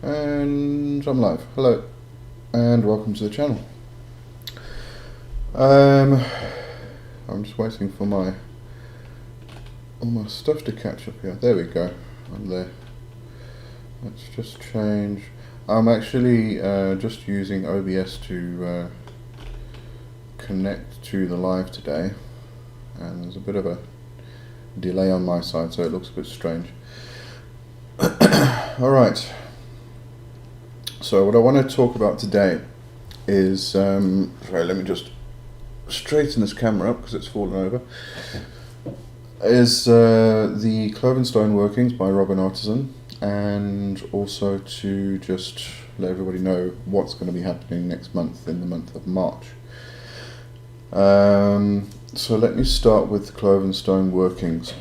And I'm live. Hello, and welcome to the channel. I'm just waiting for all my stuff to catch up here. There we go. I'm there. Let's just change. I'm actually just using OBS to connect to the live today, and there's a bit of a delay on my side, so it looks a bit strange. Alright, so what I want to talk about today is, sorry, let me just straighten this camera up because it's fallen over, is the Cloven Stone Workings by Robin Artisson, and also to just let everybody know what's going to be happening next month, in the month of March. So let me start with the Cloven Stone Workings.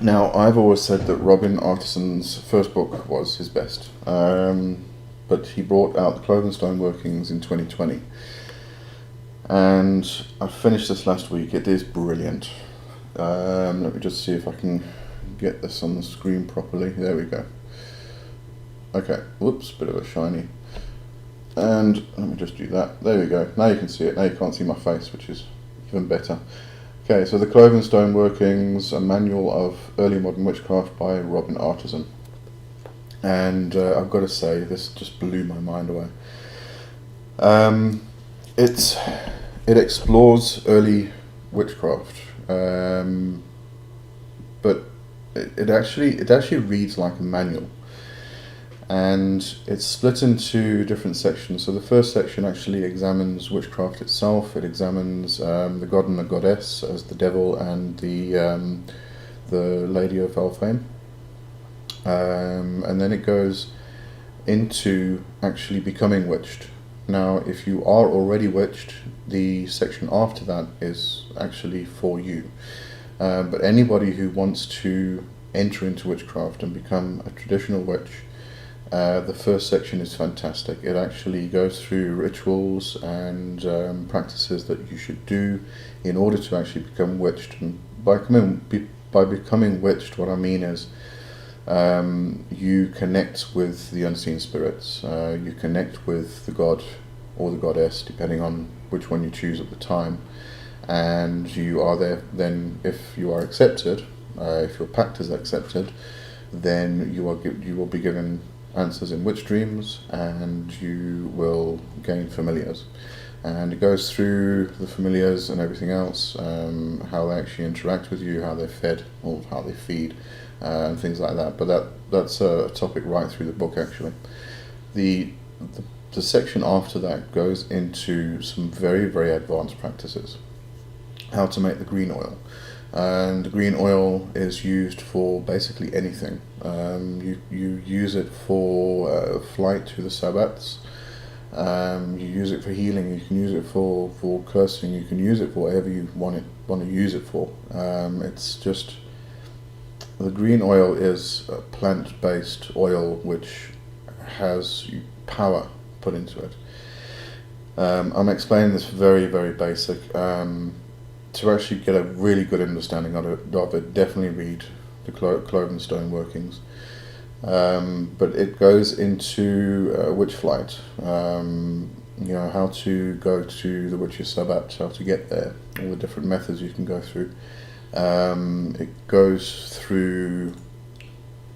Now, I've always said that Robin Artisson's first book was his best, but he brought out the Cloven Stone Workings in 2020, and I finished this last week. It is brilliant. Let me just see if I can get this on the screen properly. There we go. Okay, whoops, bit of a shiny. And let me just do that. There we go. Now you can see it. Now you can't see my face, which is even better. Okay, so the Cloven Stone Workings, a manual of early modern witchcraft by Robin Artisson. And I've got to say, this just blew my mind away. It explores early witchcraft, but it actually reads like a manual. And it's split into different sections. So the first section actually examines witchcraft itself. It examines the god and the goddess as the devil and the lady of Elfame. And then it goes into actually becoming witched. Now, if you are already witched, the section after that is actually for you. But anybody who wants to enter into witchcraft and become a traditional witch, the first section is fantastic. It actually goes through rituals and practices that you should do in order to actually become witched. And by becoming witched, what I mean is you connect with the unseen spirits. You connect with the god or the goddess, depending on which one you choose at the time. And you are there then, if you are accepted, if your pact is accepted, then you will be given answers in witch dreams, and you will gain familiars. And it goes through the familiars and everything else, how they actually interact with you, how they're fed, or how they feed, and things like that. But that's a topic right through the book, actually. The section after that goes into some very, very advanced practices. How to make the green oil. And the green oil is used for basically anything. You use it for flight to the sabbats. You use it for healing. You can use it for cursing. You can use it for whatever you want to use it for. It's just, the green oil is a plant-based oil which has power put into it. I'm explaining this very, very basic. To actually get a really good understanding of it, definitely read the Cloven Stone Workings. But it goes into witch flight, how to go to the witch's sabbat, how to get there, all the different methods you can go through. It goes through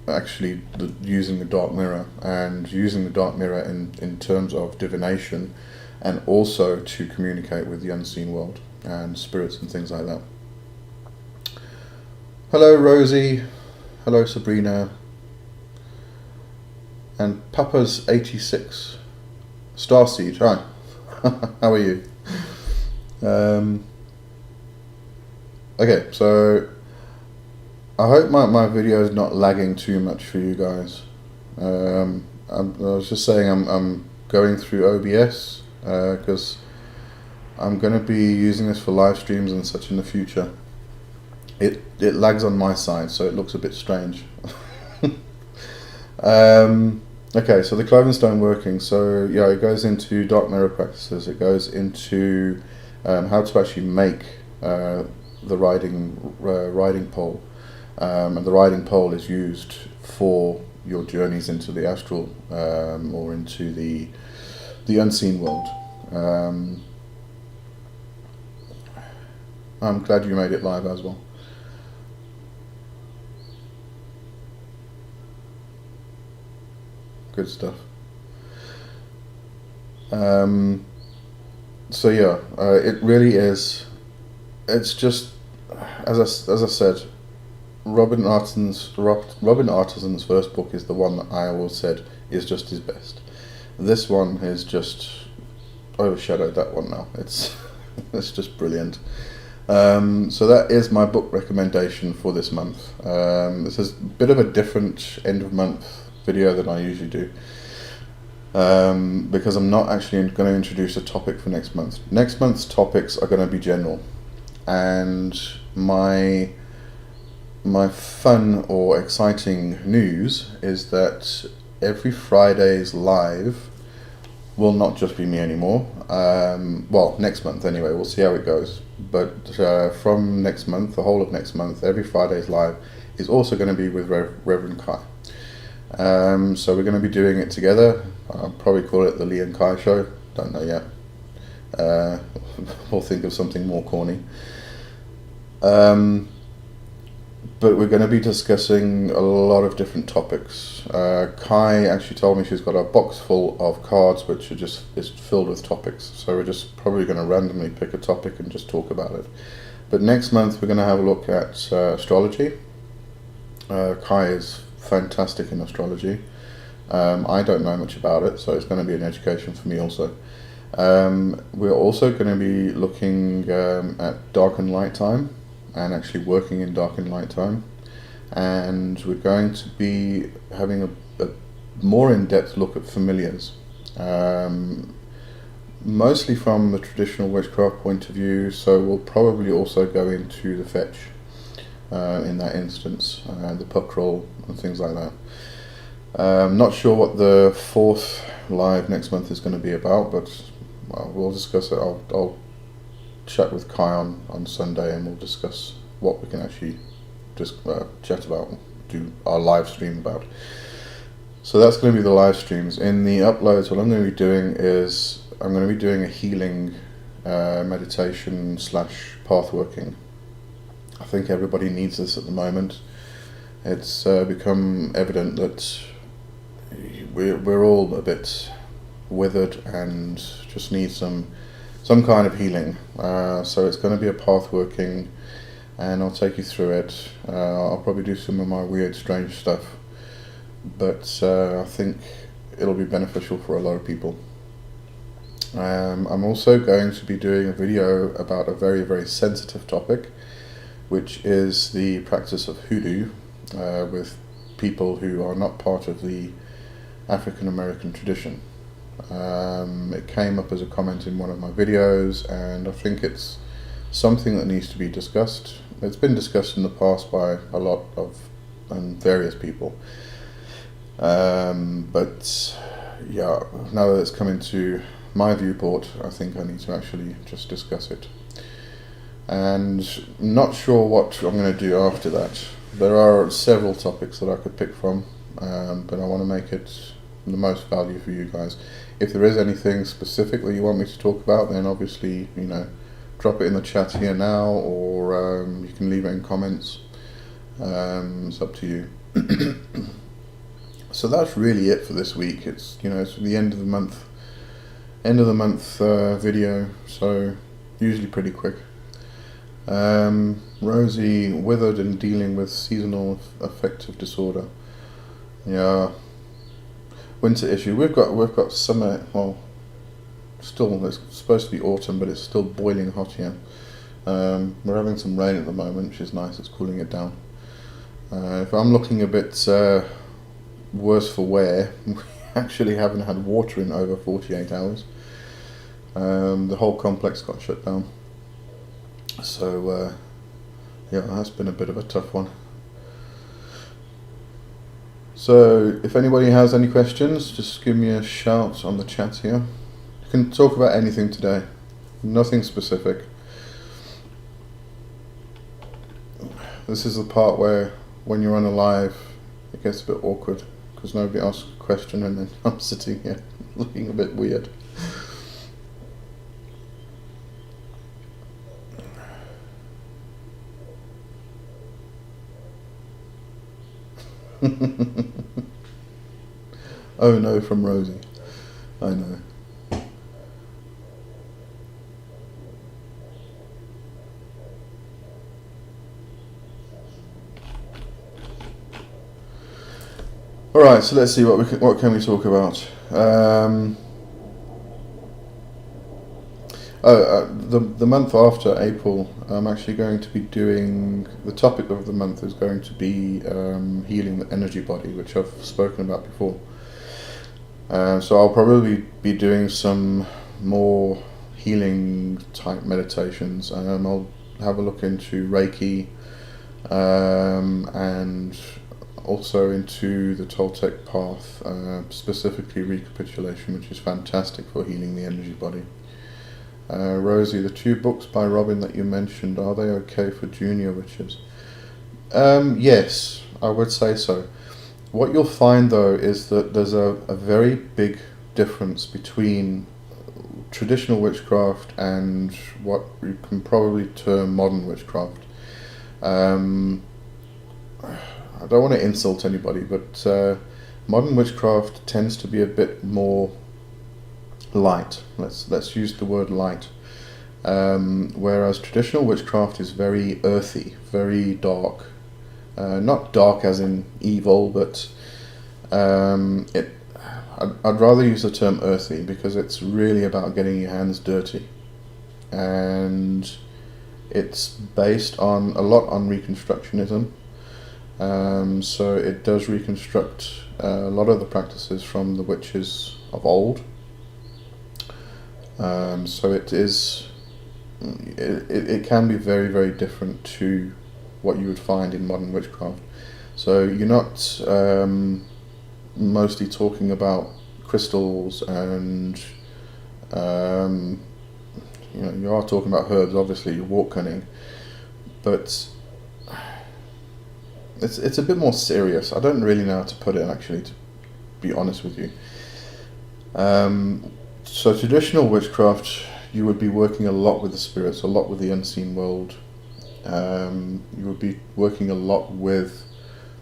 actually using the dark mirror, and using the dark mirror in terms of divination, and also to communicate with the unseen world and spirits and things like that. Hello Rosie, hello Sabrina, and Papa's 86, Starseed, hi, how are you? Okay, so I hope my video is not lagging too much for you guys. I was just saying I'm going through OBS because I'm going to be using this for live streams and such in the future. It lags on my side, so it looks a bit strange. Okay, so the Cloven Stone Working. So yeah, it goes into dark mirror practices. It goes into how to actually make the riding pole, and the riding pole is used for your journeys into the astral, or into the unseen world. I'm glad you made it live as well. Good stuff. So yeah, it really is. It's just, as I said, Robin Artisson's first book is the one that I always said is just his best. This one has just overshadowed that one now. It's it's just brilliant. So that is my book recommendation for this month. This is a bit of a different end of month video than I usually do, because I'm not actually going to introduce a topic for next month. Next month's topics are going to be general, and my fun or exciting news is that every Friday's live will not just be me anymore. Well, next month anyway, we'll see how it goes. But from next month, the whole of next month, every Friday's live is also going to be with Reverend Kai. So we're going to be doing it together. I'll probably call it the Lee and Kai Show. Don't know yet. We'll think of something more corny. But we're going to be discussing a lot of different topics. Kai actually told me she's got a box full of cards which is filled with topics. So we're just probably going to randomly pick a topic and just talk about it. But next month we're going to have a look at astrology. Kai is fantastic in astrology. I don't know much about it, so it's going to be an education for me also. We're also going to be looking at dark and light time, and actually working in dark and light time, and we're going to be having a more in-depth look at familiars, mostly from the traditional witchcraft point of view, so we'll probably also go into the fetch in that instance, the puck roll and things like that. Not sure what the fourth live next month is going to be about, but we'll discuss it. I'll chat with Kai on Sunday, and we'll discuss what we can actually just chat about, do our live stream about. So that's going to be the live streams. In the uploads, what I'm going to be doing is I'm going to be doing a healing meditation / path working. I think everybody needs this at the moment. It's become evident that we're all a bit withered and just need some kind of healing. So it's going to be a path working, and I'll take you through it. I'll probably do some of my weird, strange stuff, but I think it'll be beneficial for a lot of people. I'm also going to be doing a video about a very, very sensitive topic, which is the practice of hoodoo with people who are not part of the African American tradition. It came up as a comment in one of my videos, and I think it's something that needs to be discussed. It's been discussed in the past by a lot of various people, but yeah, now that it's come into my viewport, I think I need to actually just discuss it. And not sure what I'm going to do after that. There are several topics that I could pick from, but I want to make it the most value for you guys. If there is anything specific that you want me to talk about, then obviously, drop it in the chat here now, or you can leave it in comments. It's up to you. So that's really it for this week. It's it's the end of the month video, so usually pretty quick. Rosie withered and dealing with seasonal affective disorder. Yeah. Winter issue. We've got summer. Well, still it's supposed to be autumn, but it's still boiling hot here. We're having some rain at the moment, which is nice. It's cooling it down. If I'm looking a bit worse for wear, we actually haven't had water in over 48 hours. The whole complex got shut down. So yeah, that's been a bit of a tough one. So if anybody has any questions, just give me a shout on the chat here. You can talk about anything today, nothing specific. This is the part where when you're on a live, it gets a bit awkward, because nobody asks a question and then I'm sitting here looking a bit weird. Oh no, from Rosie. I know. All right, so let's see what can we talk about. The month after April, I'm actually going to be doing, the topic of the month is going to be healing the energy body, which I've spoken about before. So I'll probably be doing some more healing type meditations. I'll have a look into Reiki, and also into the Toltec path, specifically recapitulation, which is fantastic for healing the energy body. Rosie, the 2 books by Robin that you mentioned, are they okay for junior witches? Yes, I would say so. What you'll find though is that there's a very big difference between traditional witchcraft and what you can probably term modern witchcraft. I don't want to insult anybody, but modern witchcraft tends to be a bit more light. Let's use the word light. Whereas traditional witchcraft is very earthy, very dark. Not dark as in evil, but I'd rather use the term earthy because it's really about getting your hands dirty, and it's based on a lot on Reconstructionism. So it does reconstruct a lot of the practices from the witches of old. So it can be very, very different to what you would find in modern witchcraft. So you're not mostly talking about crystals and you are talking about herbs, obviously, your walk cunning, but it's a bit more serious. I don't really know how to put it, actually, to be honest with you. So traditional witchcraft, you would be working a lot with the spirits, a lot with the unseen world. You would be working a lot with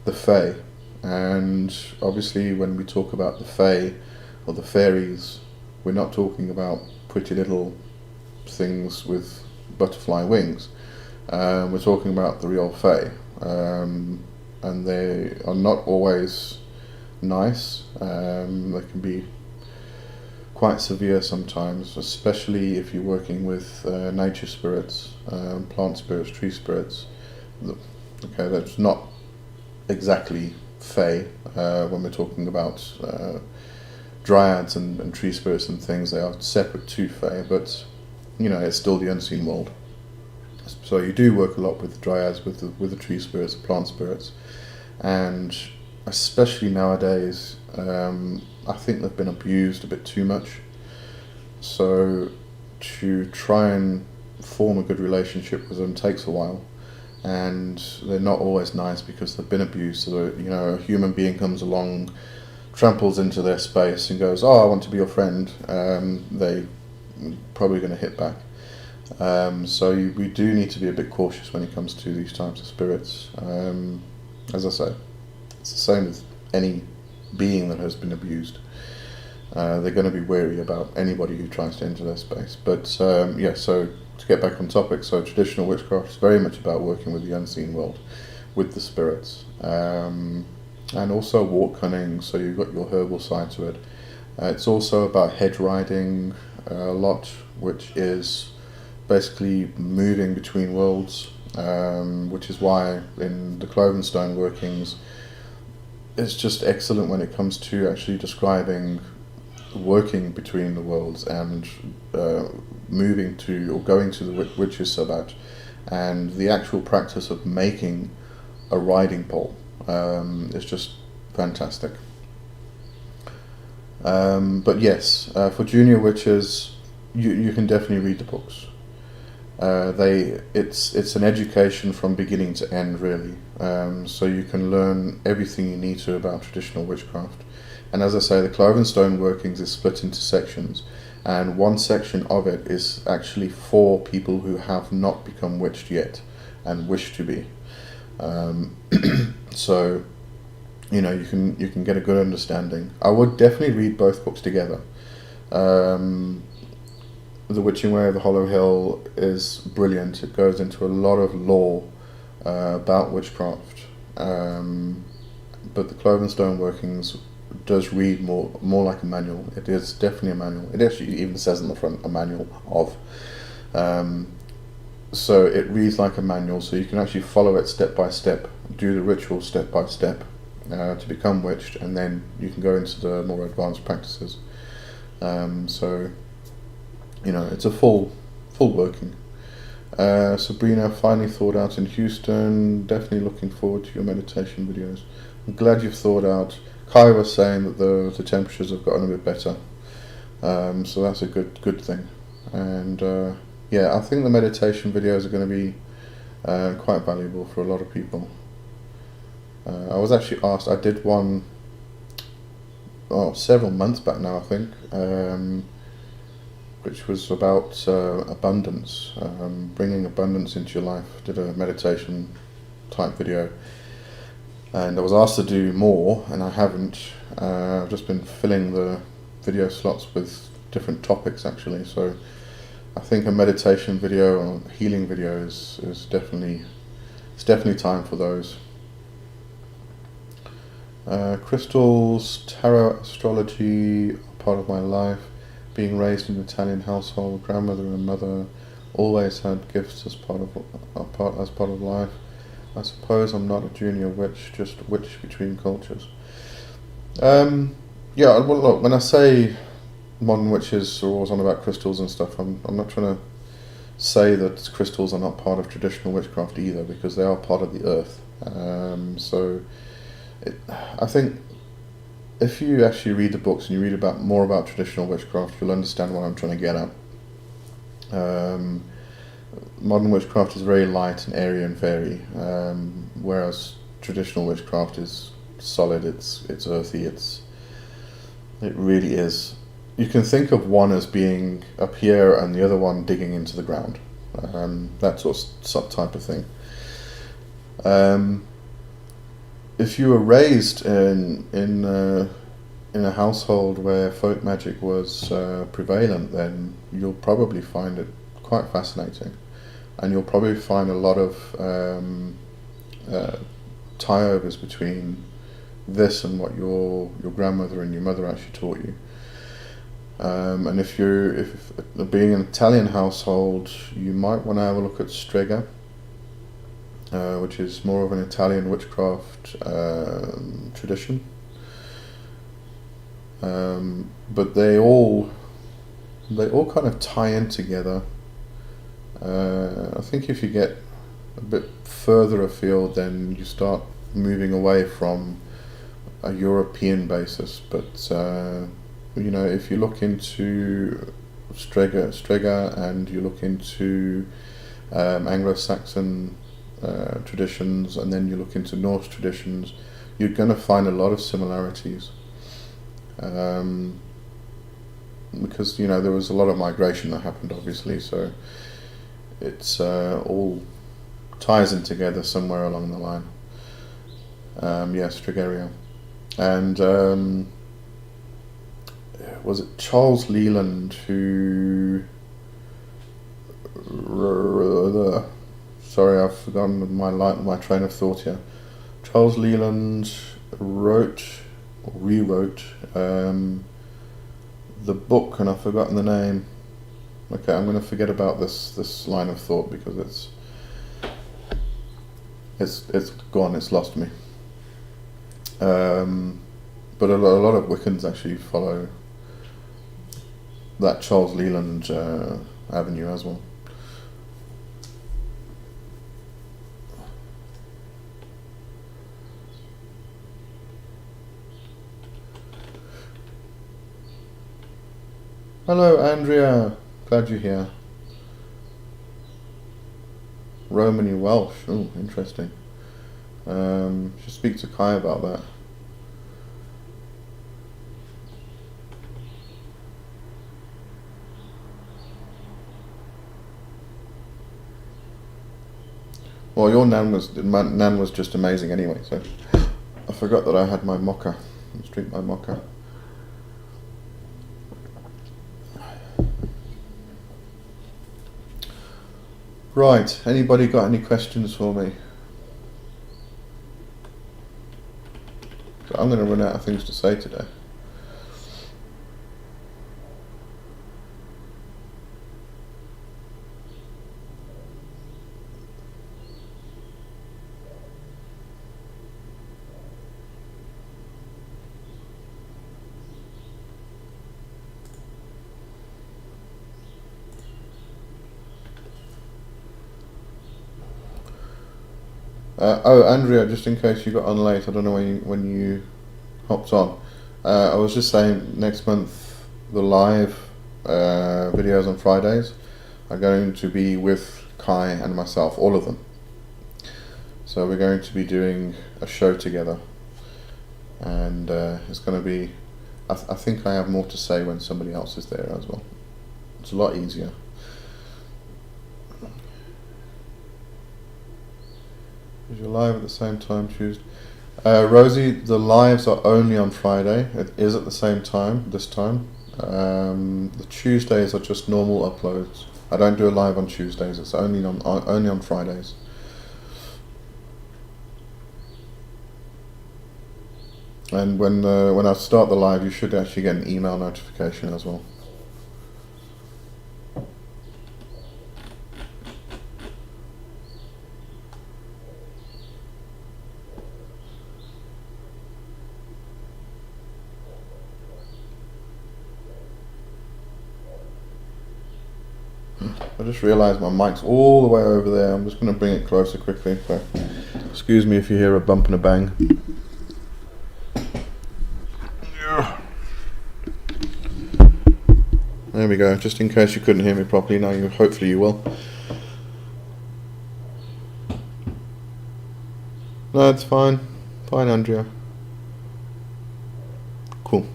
the Fae, and obviously when we talk about the Fae or the fairies, we're not talking about pretty little things with butterfly wings. We're talking about the real Fae, and they are not always nice. They can be quite severe sometimes, especially if you're working with nature spirits, plant spirits, tree spirits. Okay, that's not exactly Fae when we're talking about dryads and tree spirits and things. They are separate to Fae, but it's still the unseen world. So you do work a lot with the dryads, with the tree spirits, the plant spirits, and especially nowadays, I think they've been abused a bit too much. So to try and form a good relationship with them takes a while, and they're not always nice because they've been abused. So a human being comes along, tramples into their space and goes, "Oh, I want to be your friend." They probably going to hit back. So we do need to be a bit cautious when it comes to these types of spirits. As I say, it's the same with any being that has been abused. They're going to be wary about anybody who tries to enter their space. But so to get back on topic, so traditional witchcraft is very much about working with the unseen world, with the spirits, and also walk cunning, so you've got your herbal side to it. It's also about hedge riding a lot, which is basically moving between worlds, which is why in the Cloven Stone Workings it's just excellent when it comes to actually describing working between the worlds and moving to or going to the witch's sabbat, and the actual practice of making a riding pole is just fantastic. But yes, for junior witches, you can definitely read the books. It's an education from beginning to end, really. So you can learn everything you need to about traditional witchcraft. And as I say, the Cloven Stone Workings is split into sections, and one section of it is actually for people who have not become witched yet and wish to be. So you can get a good understanding. I would definitely read both books together. The Witching Way of the Hollow Hill is brilliant. It goes into a lot of lore about witchcraft, but the Cloven Stone Workings does read more like a manual. It is definitely a manual. It actually even says on the front a manual of. So it reads like a manual, so you can actually follow it step by step, do the ritual step by step to become witched, and then you can go into the more advanced practices. So it's a full working. Sabrina, finally thawed out in Houston. Definitely looking forward to your meditation videos. I'm glad you've thawed out. Kai was saying that the temperatures have gotten a bit better, so that's a good thing. And I think the meditation videos are going to be quite valuable for a lot of people. I was actually asked. I did one several months back now, I think, which was about abundance, bringing abundance into your life. Did a meditation type video, and I was asked to do more, and I haven't. I've just been filling the video slots with different topics, actually. So I think a meditation video or healing video is definitely time for those. Crystals, tarot, astrology are part of my life. Being raised in an Italian household, grandmother and mother always had gifts as part of life. I suppose I'm not a junior witch, just a witch between cultures. Well, look, when I say modern witches are always on about crystals and stuff, I'm not trying to say that crystals are not part of traditional witchcraft either, because they are part of the earth. I think if you actually read the books and you read more about traditional witchcraft, you'll understand what I'm trying to get at. Modern witchcraft is very light and airy and fairy, whereas traditional witchcraft is solid. It's earthy. It really is. You can think of one as being up here and the other one digging into the ground. That type of thing. If you were raised in a household where folk magic was prevalent, then you'll probably find it quite fascinating, and you'll probably find a lot of tie-overs between this and what your grandmother and your mother actually taught you. And if being an Italian household, you might want to have a look at Strega, which is more of an Italian witchcraft tradition. But they all kind of tie in together. I think if you get a bit further afield, then you start moving away from a European basis. But if you look into Strega and you look into Anglo-Saxon traditions, and then you look into Norse traditions, you're going to find a lot of similarities. Because there was a lot of migration that happened, obviously, so it's all ties in together somewhere along the line. Strigeria. And was it Charles Leland who... Sorry, I've forgotten my train of thought here. Charles Leland rewrote the book, and I've forgotten the name. Okay, I'm going to forget about this line of thought because it's gone. It's lost me. But a lot of Wiccans actually follow that Charles Leland avenue as well. Hello, Andrea. Glad you're here. Romany Welsh. Oh, interesting. Should speak to Kai about that. Well, your nan was just amazing anyway. So I forgot that I had my mocha. Let's drink my mocha. Right. Anybody got any questions for me? So I'm going to run out of things to say today. Andrea, just in case you got on late, I don't know when you hopped on. I was just saying, next month the live videos on Fridays are going to be with Kai and myself, all of them. So we're going to be doing a show together, and it's going to be. I think I have more to say when somebody else is there as well. It's a lot easier. Is your live at the same time Tuesday? Rosie, the lives are only on Friday. It is at the same time this time. The Tuesdays are just normal uploads. I don't do a live on Tuesdays. It's only on Fridays. And when I start the live, you should actually get an email notification as well. I just realised my mic's all the way over there. I'm just going to bring it closer quickly. So, excuse me if you hear a bump and a bang. There we go. Just in case you couldn't hear me properly, now hopefully you will. No, it's fine. Fine, Andrea. Cool.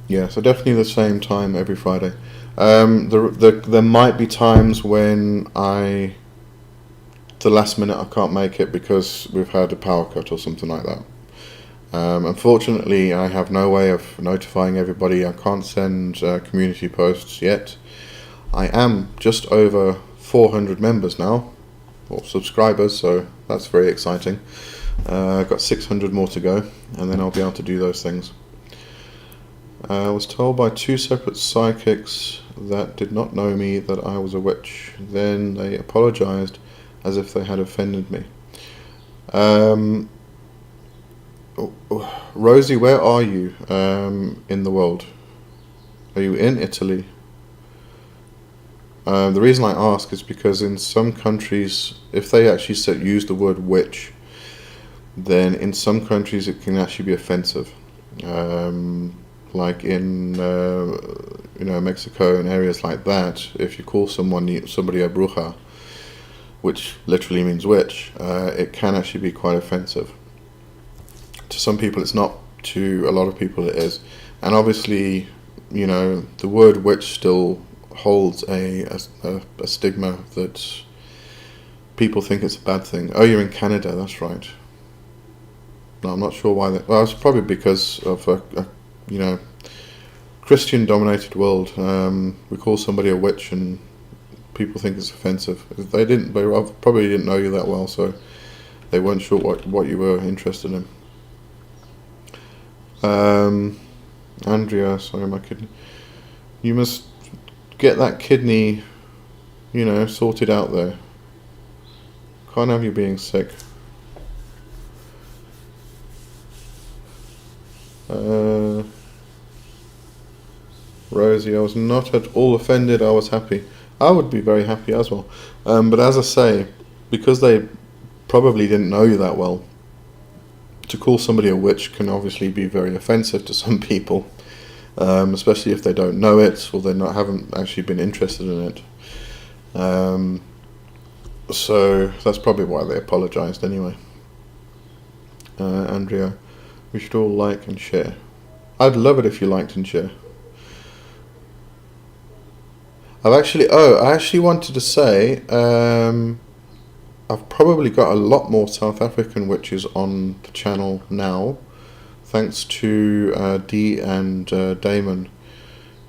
Yeah, so definitely the same time every Friday. There might be times when the last minute I can't make it because we've had a power cut or something like that. Unfortunately, I have no way of notifying everybody. I can't send community posts yet. I am just over 400 members now, or subscribers, so that's very exciting. I've got 600 more to go, and then I'll be able to do those things. I was told by 2 separate psychics that did not know me that I was a witch. Then they apologized as if they had offended me. Rosie, where are you in the world? Are you in Italy? The reason I ask is because in some countries, if they actually use the word witch, then in some countries it can actually be offensive. Like in Mexico and areas like that, if you call somebody a bruja, which literally means witch, it can actually be quite offensive. To some people it's not, to a lot of people it is. And obviously, the word witch still holds a stigma that people think it's a bad thing. Oh, you're in Canada, that's right. No, I'm not sure why that. Well, it's probably because of a Christian-dominated world. We call somebody a witch, and people think it's offensive. They probably didn't know you that well, so they weren't sure what you were interested in. Andrea, sorry, my kidney. You must get that kidney, sorted out there. Can't have you being sick. Rosie, I was not at all offended, I was happy. I would be very happy as well. But as I say, because they probably didn't know you that well, to call somebody a witch can obviously be very offensive to some people, especially if they don't know it or haven't actually been interested in it. So that's probably why they apologised anyway. Andrea, we should all like and share. I'd love it if you liked and share. I actually wanted to say, I've probably got a lot more South African witches on the channel now, thanks to Dee and Damon.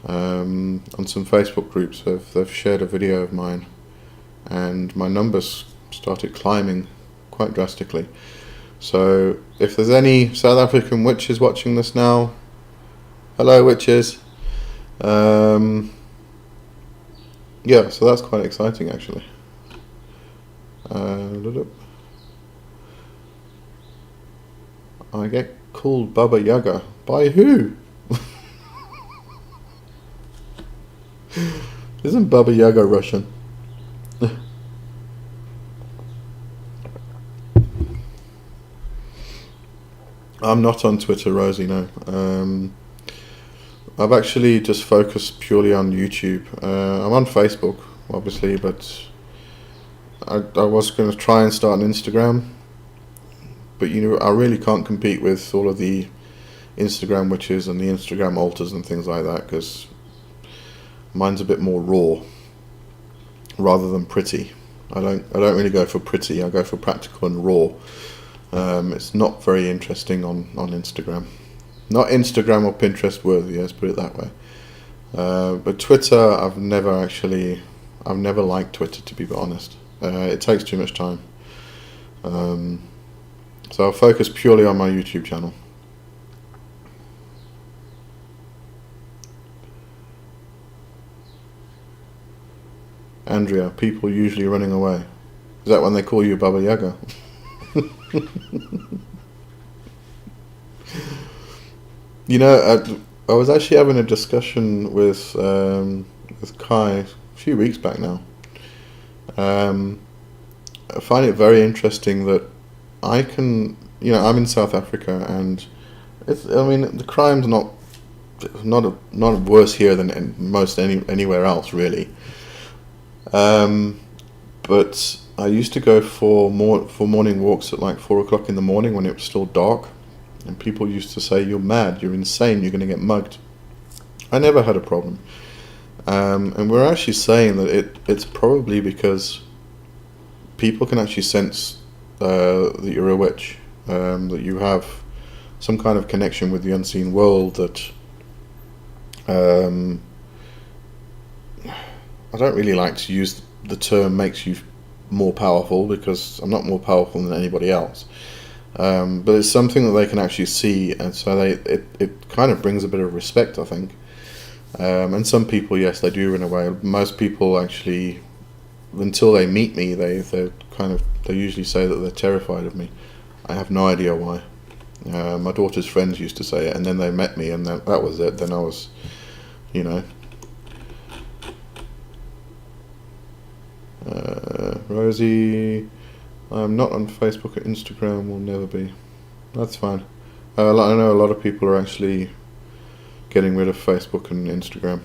On some Facebook groups, they've shared a video of mine, and my numbers started climbing quite drastically. So if there's any South African witches watching this now, hello witches. Yeah, so that's quite exciting actually. I get called Baba Yaga. By who? Isn't Baba Yaga Russian? I'm not on Twitter, Rosie, no. I've actually just focused purely on YouTube. I'm on Facebook, obviously, but I was going to try and start an Instagram. But, I really can't compete with all of the Instagram witches and the Instagram altars and things like that, because mine's a bit more raw rather than pretty. I don't really go for pretty. I go for practical and raw. It's not very interesting on Instagram. Not Instagram or Pinterest worthy, let's put it that way. But Twitter, I've never liked Twitter, to be honest. It takes too much time. So I'll focus purely on my YouTube channel. Andrea, people usually running away. Is that when they call you Baba Yaga? I was actually having a discussion with Kai a few weeks back now. I find it very interesting that I can, I'm in South Africa, and the crime's not worse here than in most anywhere else, really. But I used to go for morning walks at like 4 o'clock in the morning when it was still dark, and people used to say, "You're mad, you're insane, you're going to get mugged." I never had a problem, and we're actually saying that it's probably because people can actually sense that you're a witch, that you have some kind of connection with the unseen world. That I don't really like to use the term "makes you more powerful," because I'm not more powerful than anybody else. But it's something that they can actually see, and so it kind of brings a bit of respect, I think. And some people, yes, they do run away. Most people actually, until they meet me, they usually say that they're terrified of me. I have no idea why. My daughter's friends used to say it, and then they met me, and that was it. Then I was, Rosie, I'm not on Facebook or Instagram, will never be. That's fine. I know a lot of people are actually getting rid of Facebook and Instagram.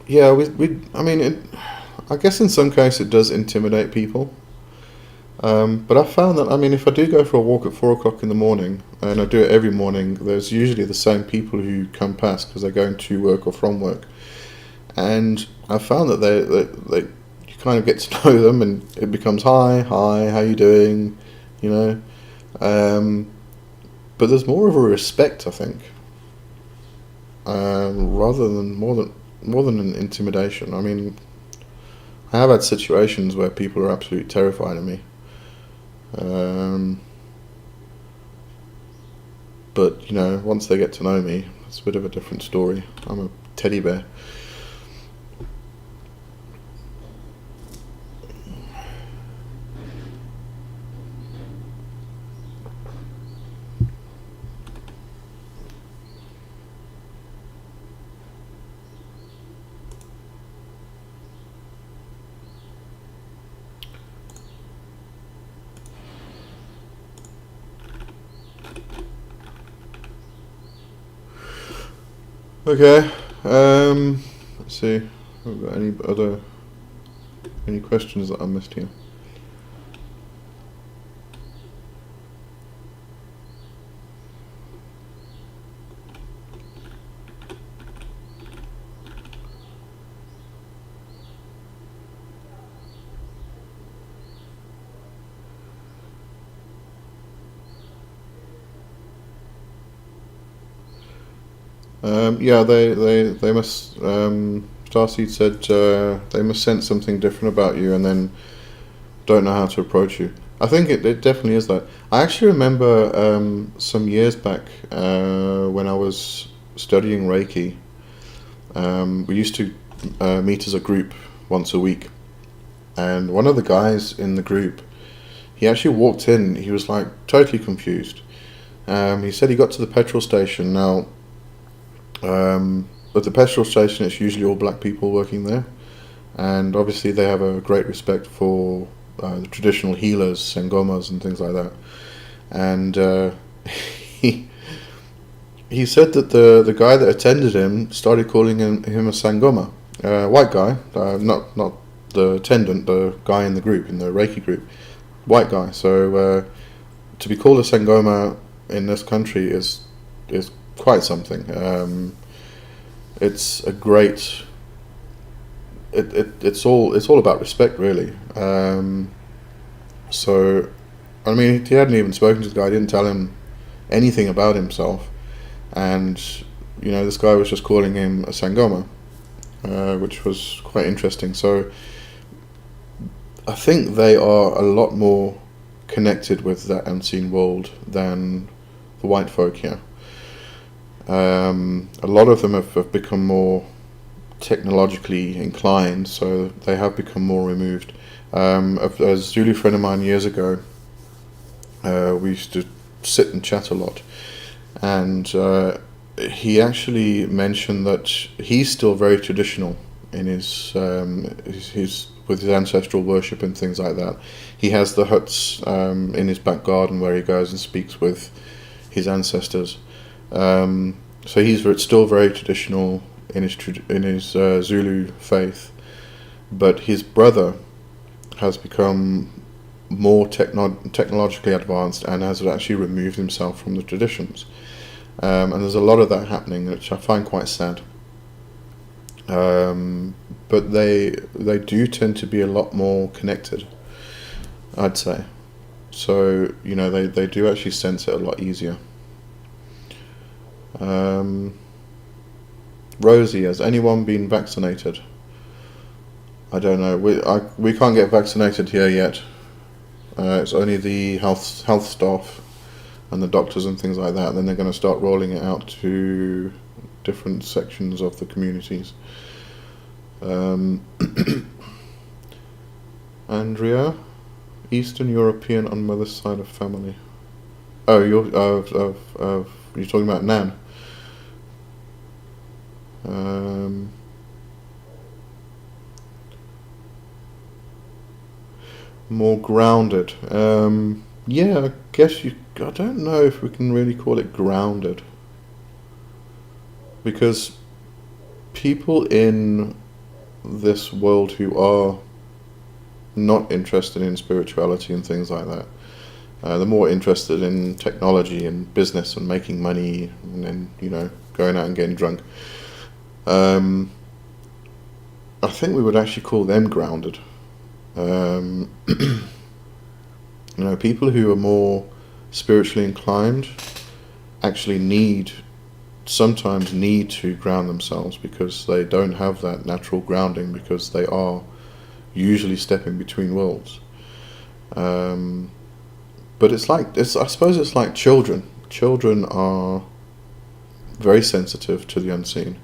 Yeah, I guess in some cases it does intimidate people. But I found that, if I do go for a walk at 4 o'clock in the morning, and I do it every morning, there's usually the same people who come past because they're going to work or from work. And I found that they you kind of get to know them, and it becomes, hi, how you doing, But there's more of a respect, I think, rather than more than an intimidation. I have had situations where people are absolutely terrified of me. But once they get to know me, it's a bit of a different story. I'm a teddy bear. Okay. Let's see. Have we got any questions that I missed here? Yeah, they must. Starseed said they must sense something different about you, and then don't know how to approach you. I think it definitely is that. I actually remember some years back when I was studying Reiki. We used to meet as a group once a week, and one of the guys in the group, he actually walked in. He was like totally confused. He said he got to the petrol station. Now, at the petrol station, it's usually all black people working there, and obviously they have a great respect for the traditional healers, sangomas, and things like that. And he he said that the guy that attended him started calling him a sangoma, white guy, not the attendant, the guy in the group, in the Reiki group, white guy. So to be called a sangoma in this country is quite something. It's a great. It's all about respect, really. So, I mean, he hadn't even spoken to the guy. I didn't tell him anything about himself, and this guy was just calling him a sangoma, which was quite interesting. So, I think they are a lot more connected with that unseen world than the white folk here. A lot of them have become more technologically inclined, so they have become more removed. A Zulu friend of mine years ago, we used to sit and chat a lot, and he actually mentioned that he's still very traditional in his with his ancestral worship and things like that. He has the huts in his back garden where he goes and speaks with his ancestors. So he's still very traditional in his Zulu faith, but his brother has become more technologically advanced and has actually removed himself from the traditions. And there's a lot of that happening, which I find quite sad. But they do tend to be a lot more connected, I'd say. So they do actually sense it a lot easier. Rosie, has anyone been vaccinated? I don't know. We can't get vaccinated here yet. It's only the health staff and the doctors and things like that. And then they're going to start rolling it out to different sections of the communities. Andrea, Eastern European on mother's side of family. Oh, you're talking about Nan. More grounded. Yeah, I guess I don't know if we can really call it grounded, because people in this world who are not interested in spirituality and things like that, they're more interested in technology and business and making money, and then going out and getting drunk. I think we would actually call them grounded. People who are more spiritually inclined actually sometimes need to ground themselves, because they don't have that natural grounding, because they are usually stepping between worlds. But I suppose it's like children. Children are very sensitive to the unseen,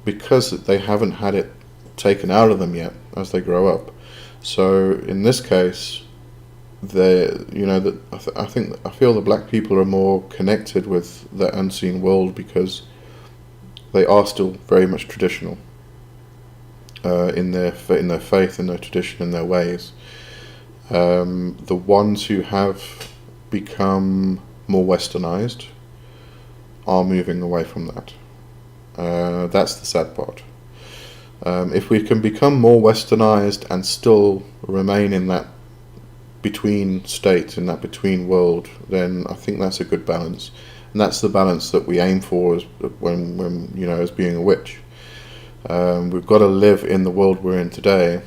because they haven't had it taken out of them yet as they grow up. So in this case, I feel the black people are more connected with the unseen world, because they are still very much traditional in their faith, in their tradition, in their ways. The ones who have become more westernized are moving away from that. That's the sad part. If we can become more westernized and still remain in that between state, in that between world, then I think that's a good balance. And that's the balance that we aim for when as being a witch. We've got to live in the world we're in today,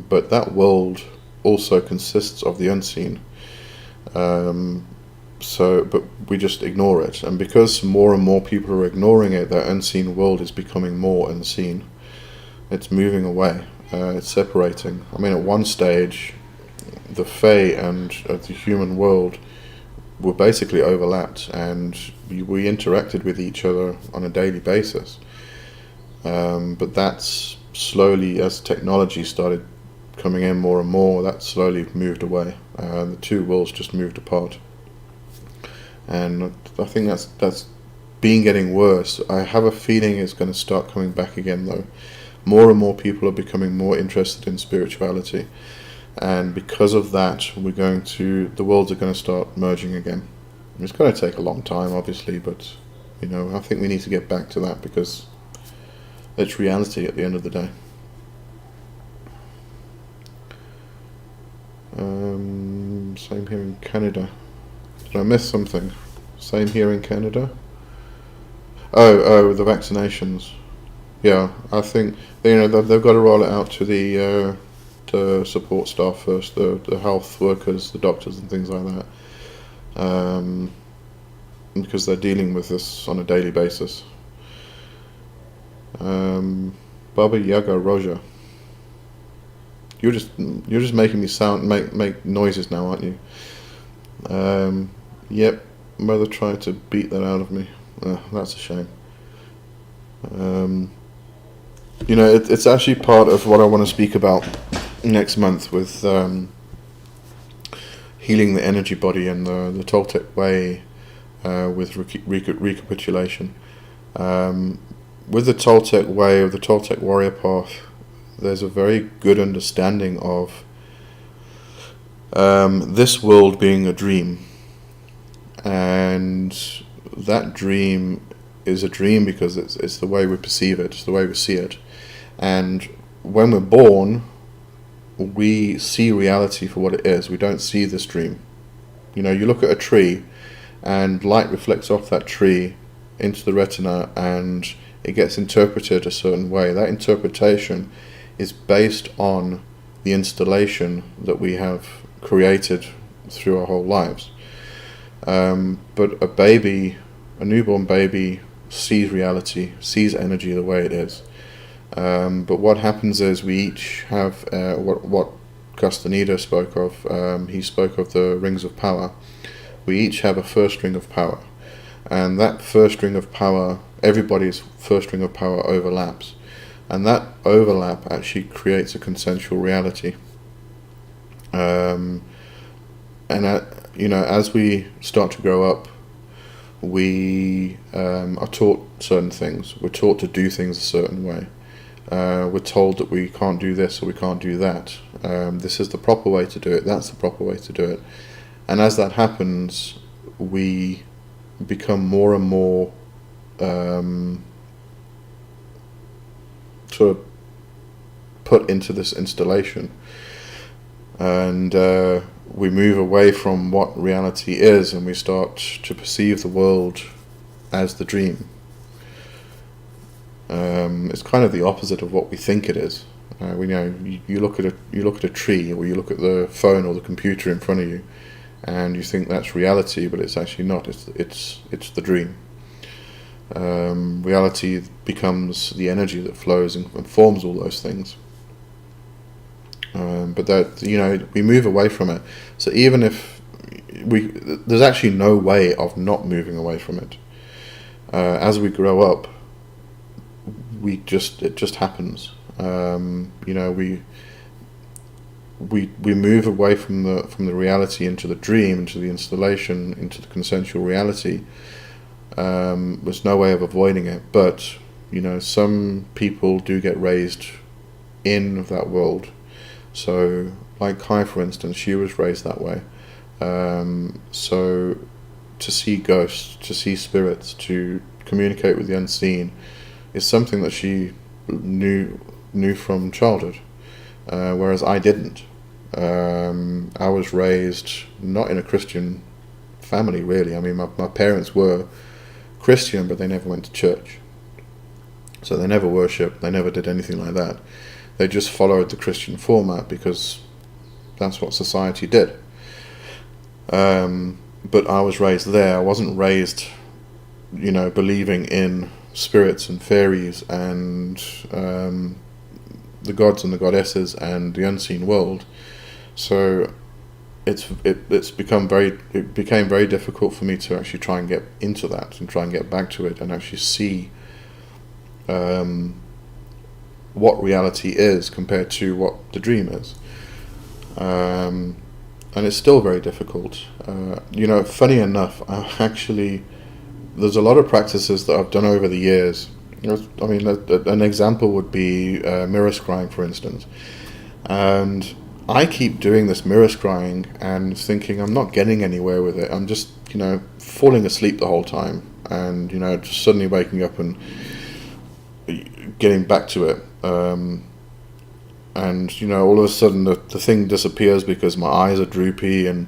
but that world also consists of the unseen. But we just ignore it, and because more and more people are ignoring it, that unseen world is becoming more unseen. It's moving away. It's separating. I mean, at one stage, the Fae and the human world were basically overlapped, and we interacted with each other on a daily basis. But that's slowly, as technology started coming in more and more, that slowly moved away. The two worlds just moved apart. And I think that's been getting worse. I have a feeling it's going to start coming back again, though. More and more people are becoming more interested in spirituality, and because of that, the worlds are going to start merging again. It's going to take a long time, obviously, but I think we need to get back to that because it's reality at the end of the day. Same here in Canada. Did I miss something? Same here in Canada. Oh, the vaccinations. Yeah, I think they've got to roll it out to the support staff first, the health workers, the doctors, and things like that, because they're dealing with this on a daily basis. Baba Yaga Roja. You're just making me make noises now, aren't you? Yep, mother tried to beat that out of me. That's a shame. It's actually part of what I want to speak about next month with healing the energy body and the Toltec way with recapitulation. With the Toltec way, of the Toltec warrior path, there's a very good understanding of this world being a dream, and that dream is a dream because it's the way we perceive it, it's the way we see it. And when we're born, we see reality for what it is. We don't see this dream. You look at a tree and light reflects off that tree into the retina and it gets interpreted a certain way. That interpretation is based on the installation that we have created through our whole lives. But a newborn baby sees reality, sees energy the way it is. But what happens is we each have what Castaneda spoke of. He spoke of the rings of power. We each have a first ring of power, and that first ring of power, everybody's first ring of power overlaps, and that overlap actually creates a consensual reality. As we start to grow up, we are taught certain things. We're taught to do things a certain way. We're told that we can't do this or we can't do that. This is the proper way to do it, that's the proper way to do it. And as that happens, we become more and more sort of put into this installation. And we move away from what reality is, and we start to perceive the world as the dream. It's kind of the opposite of what we think it is. You look at a tree, or you look at the phone or the computer in front of you, and you think that's reality, but it's actually not. It's the dream. Reality becomes the energy that flows and forms all those things. But that we move away from it. So even if there's actually no way of not moving away from it. As we grow up, it just happens. We move away from the reality into the dream, into the installation, into the consensual reality. There's no way of avoiding it, but some people do get raised in that world. So, like Kai, for instance, she was raised that way. So, to see ghosts, to see spirits, to communicate with the unseen, is something that she knew from childhood, whereas I didn't. I was raised not in a Christian family, really. I mean, my parents were Christian, but they never went to church. So they never worshipped, they never did anything like that. They just followed the Christian format because that's what society did. But I was raised there. I wasn't raised, believing in spirits and fairies and the gods and the goddesses and the unseen world. So it became very difficult for me to actually try and get into that and try and get back to it and actually see what reality is compared to what the dream is. And it's still very difficult. Funny enough, there's a lot of practices that I've done over the years. I mean, an example would be mirror scrying, for instance. And I keep doing this mirror scrying and thinking I'm not getting anywhere with it. I'm just, falling asleep the whole time and, just suddenly waking up and getting back to it. And all of a sudden the thing disappears because my eyes are droopy. And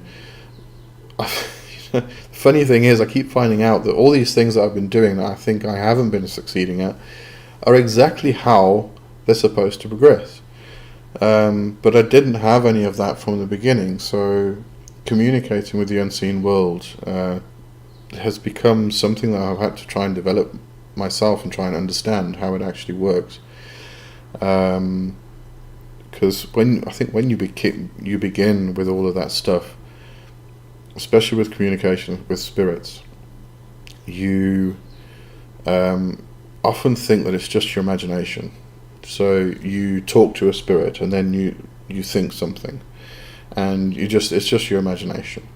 the funny thing is, I keep finding out that all these things that I've been doing that I think I haven't been succeeding at are exactly how they're supposed to progress. But I didn't have any of that from the beginning, so communicating with the unseen world has become something that I've had to try and develop myself and try and understand how it actually works. Because when you begin with all of that stuff, especially with communication with spirits, you often think that it's just your imagination. So you talk to a spirit and then you think something, and it's just your imagination.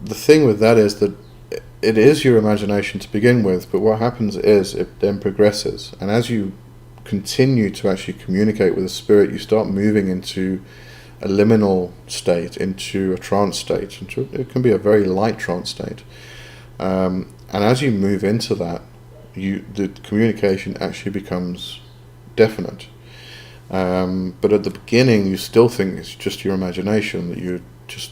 The thing with that is that it is your imagination to begin with, but what happens is it then progresses, and as you continue to actually communicate with a spirit, you start moving into a liminal state, into a trance state. It can be a very light trance state, and as you move into that, the communication actually becomes definite. But at the beginning, you still think it's just your imagination, that you're just,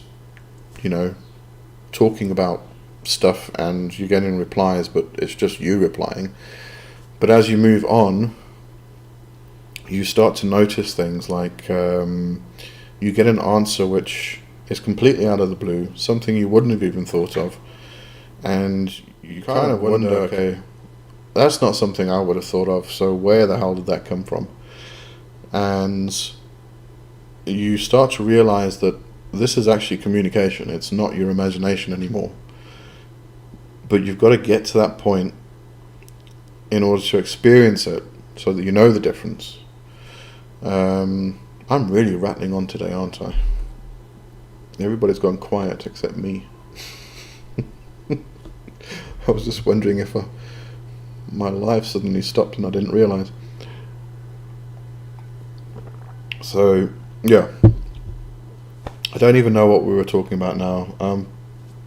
talking about stuff and you're getting replies, but it's just you replying. But as you move on, you start to notice things like you get an answer which is completely out of the blue, something you wouldn't have even thought of, and you kind of wonder, okay, that's not something I would have thought of, so where the hell did that come from? And you start to realize that this is actually communication. It's not your imagination anymore. But you've got to get to that point in order to experience it so that you know the difference. I'm really rattling on today, aren't I? Everybody's gone quiet except me. I was just wondering if my life suddenly stopped and I didn't realise. So, yeah. I don't even know what we were talking about now.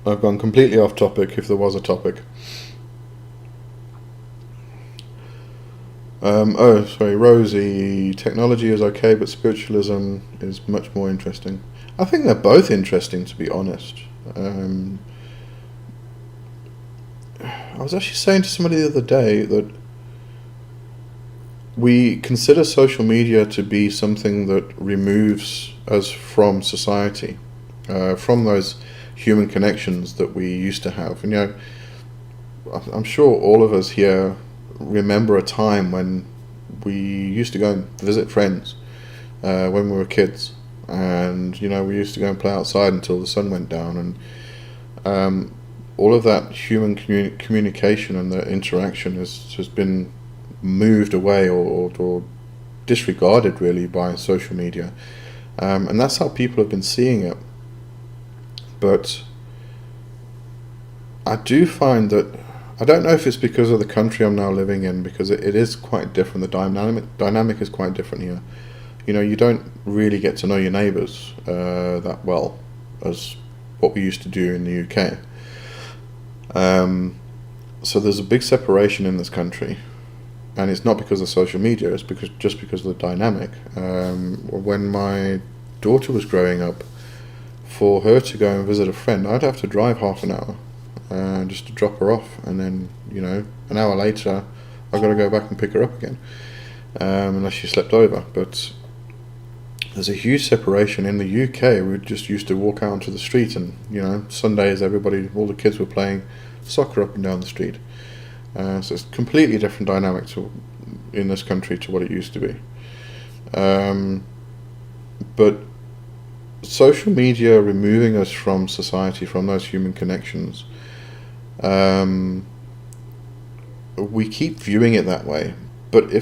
I've gone completely off topic, if there was a topic. Rosie, technology is okay, but spiritualism is much more interesting. I think they're both interesting, to be honest. I was actually saying to somebody the other day that we consider social media to be something that removes us from society, from those human connections that we used to have. And I'm sure all of us here remember a time when we used to go and visit friends when we were kids, and we used to go and play outside until the sun went down, and all of that human communication and the interaction has been moved away or disregarded really by social media, and that's how people have been seeing it. But I do find that, I don't know if it's because of the country I'm now living in, because it is quite different. The dynamic is quite different here. You don't really get to know your neighbours that well as what we used to do in the UK. So there's a big separation in this country. and it's not because of social media, it's just because of the dynamic. When my daughter was growing up, for her to go and visit a friend, I'd have to drive half an hour just to drop her off, and then, you know, an hour later I've got to go back and pick her up again, unless she slept over. But there's a huge separation. In the UK, we just used to walk out onto the street, and, you know, Sundays all the kids were playing soccer up and down the street. So it's a completely different dynamic in this country to what it used to be. But social media removing us from society, from those human connections, we keep viewing it that way. But I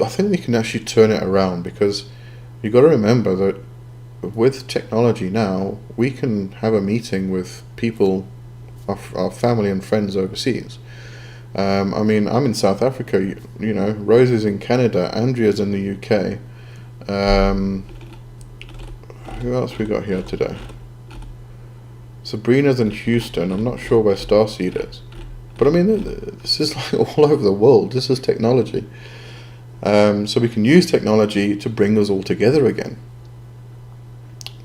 think we can actually turn it around, because you've got to remember that with technology now, we can have a meeting with people, our family and friends overseas. I mean, I'm in South Africa, you know, Rosie's in Canada, Andrea's in the UK. Who else we got here today? Sabrina's in Houston. I'm not sure where Starseed is. But I mean, this is like all over the world. This is technology. So we can use technology to bring us all together again.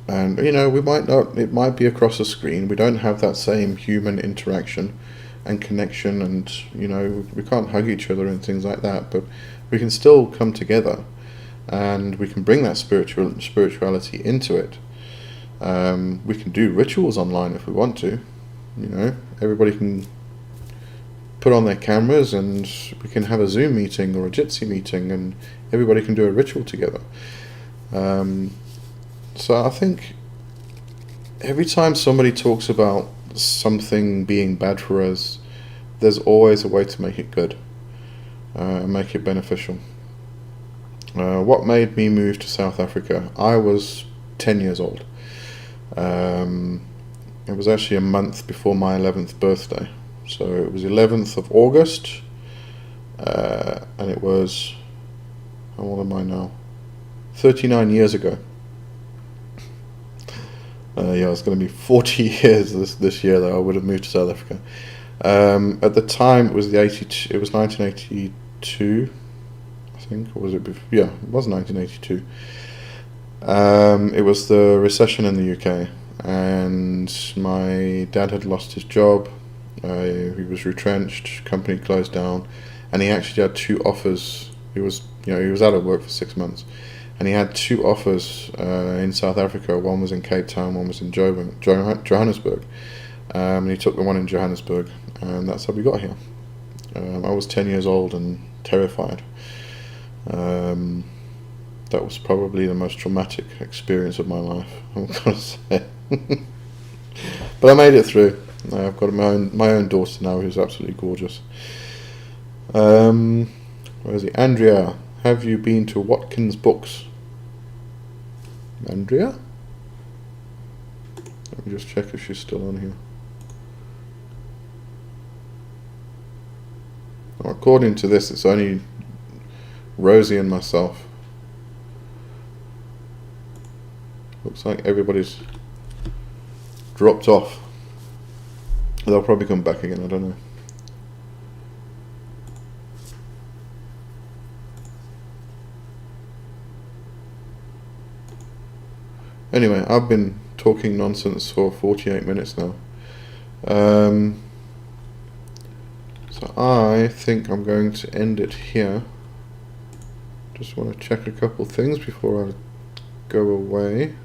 And, you know, it might be across a screen. We don't have that same human interaction and connection, and, you know, we can't hug each other and things like that, but we can still come together, and we can bring that spirituality into it. We can do rituals online if we want to. You know, everybody can put on their cameras, and we can have a Zoom meeting or a Jitsi meeting, and everybody can do a ritual together. So I think every time somebody talks about something being bad for us, there's always a way to make it good, make it beneficial. What made me move to South Africa? I was 10 years old. It was actually a month before my 11th birthday. So it was 11th of August, and it was, how old am I now? 39 years ago. Yeah, it's going to be 40 years this year that I would have moved to South Africa. At the time, it was 1982, I think, or was it before? Yeah, it was 1982. It was the recession in the UK, and my dad had lost his job. He was retrenched, company closed down, and he actually had two offers. He was out of work for 6 months, and he had two offers in South Africa. One was in Cape Town, one was in Johannesburg. And he took the one in Johannesburg, and that's how we got here. I was 10 years old and terrified. That was probably the most traumatic experience of my life, I'm gonna say. But I made it through. I've got my own daughter now, who's absolutely gorgeous. Where is he? Andrea, have you been to Watkins Books? Andrea? Let me just check if she's still on here. Well, according to this, it's only Rosie and myself. Looks like everybody's dropped off. They'll probably come back again, I don't know. Anyway, I've been talking nonsense for 48 minutes now. So I think I'm going to end it here. Just want to check a couple things before I go away.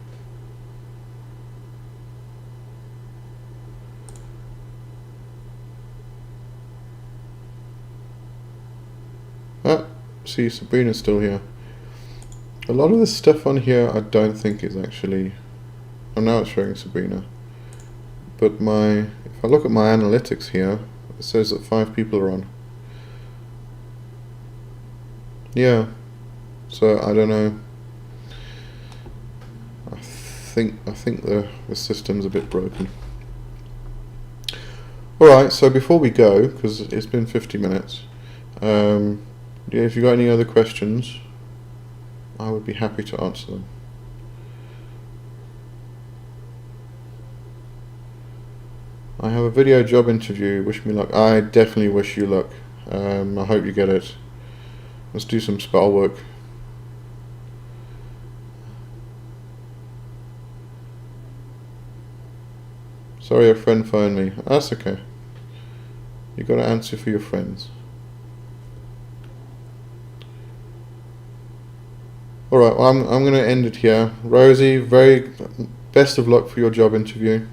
See, Sabrina's still here. A lot of this stuff on here I don't think is actually... Oh, now it's showing Sabrina. But if I look at my analytics here, it says that 5 people are on. Yeah. So I don't know. I think the system's a bit broken. Alright, so before we go, because it's been 50 minutes, yeah, if you've got any other questions, I would be happy to answer them. I have a video job interview. Wish me luck. I definitely wish you luck. I hope you get it. Let's do some spell work. Sorry, a friend phoned me. That's okay. You got to answer for your friends. Alright, well, I'm going to end it here. Rosie, very best of luck for your job interview.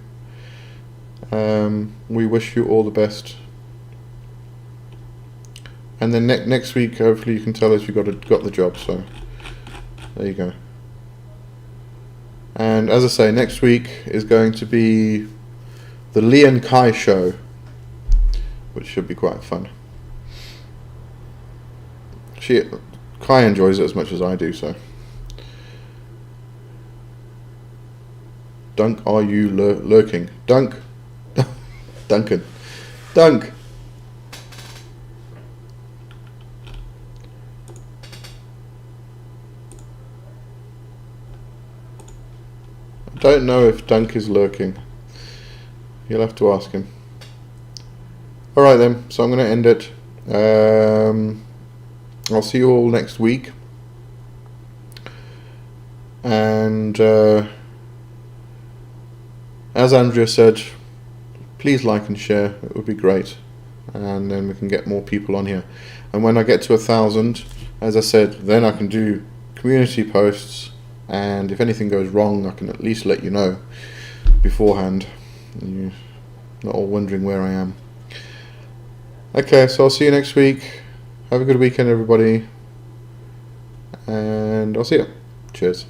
We wish you all the best. And then next week, hopefully you can tell us you got the job. So, there you go. And as I say, next week is going to be the Lee and Kai show, which should be quite fun. Kai enjoys it as much as I do, so. Dunk, are you lurking? Dunk. Duncan. Dunk. I don't know if Dunk is lurking. You'll have to ask him. Alright then, so I'm going to end it. I'll see you all next week. And as Andrea said, please like and share. It would be great. And then we can get more people on here. And when I get to 1,000, as I said, then I can do community posts. And if anything goes wrong, I can at least let you know beforehand. You're not all wondering where I am. Okay, so I'll see you next week. Have a good weekend, everybody. And I'll see you. Cheers.